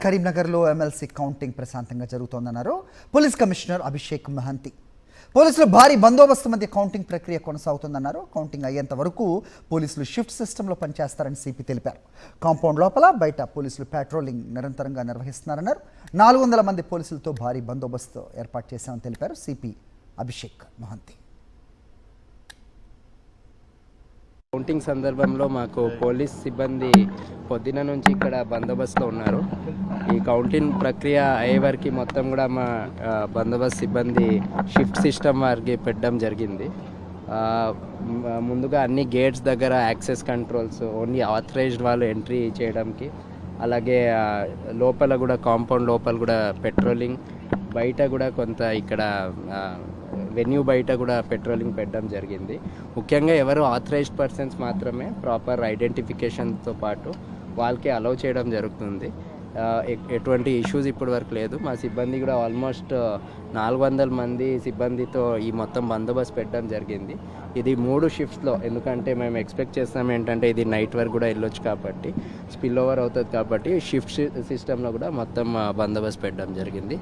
కరీంనగర్లో MLC counting ప్రశాంతంగా జరుగుతోందన్నారు police commissioner Abhishek Mahanti. పోలీసులు భారీ బందోబస్తు మధ్య కౌంటింగ్ ప్రక్రియ కొనసాగుతుందన్నారు. కౌంటింగ్ అయ్యేంత వరకు పోలీసులు షిఫ్ట్ సిస్టంలో పనిచేస్తారని సిపి తెలిపారు. కాంపౌండ్ లోపల బయట పోలీసులు పెట్రోలింగ్ నిరంతరంగా నిర్వహిస్తున్నారన్నారు. 400 మంది పోలీసులతో భారీ బందోబస్తు ఏర్పాటు చేశామని తెలిపారు సిపి అభిషేక్ మహంతి. కౌంటింగ్ సందర్భంలో మాకు పోలీస్ సిబ్బంది పొద్దున నుంచి ఇక్కడ బందోబస్తులో ఉన్నారు. ఈ కౌంటింగ్ ప్రక్రియ అయ్యే వరకు మొత్తం కూడా మా బందోబస్తు సిబ్బంది షిఫ్ట్ సిస్టమ్ వారికి పెట్టడం జరిగింది. ముందుగా అన్ని గేట్స్ దగ్గర యాక్సెస్ కంట్రోల్స్ ఓన్లీ ఆథరైజ్డ్ వాళ్ళు ఎంట్రీ చేయడానికి, అలాగే లోపల కూడా కాంపౌండ్ లోపల కూడా పెట్రోలింగ్, బయట కూడా కొంత ఇక్కడ వెన్యూ బయట కూడా పెట్రోలింగ్ పెట్టడం జరిగింది. ముఖ్యంగా ఎవరు ఆథరైజ్డ్ పర్సన్స్ మాత్రమే ప్రాపర్ ఐడెంటిఫికేషన్తో పాటు వాళ్ళకి అలౌ చేయడం జరుగుతుంది. ఎటువంటి ఇష్యూస్ ఇప్పటి వరకు లేదు. మా సిబ్బంది కూడా ఆల్మోస్ట్ 400 మంది సిబ్బందితో ఈ మొత్తం బందోబస్తు పెట్టడం జరిగింది. ఇది 3 షిఫ్ట్స్లో, ఎందుకంటే మేము ఎక్స్పెక్ట్ చేస్తాం ఏంటంటే ఇది నైట్ వరకు కూడా వెళ్ళొచ్చు కాబట్టి, స్పిల్ ఓవర్ అవుతుంది కాబట్టి షిఫ్ట్ సిస్టంలో కూడా మొత్తం బందోబస్తు పెట్టడం జరిగింది.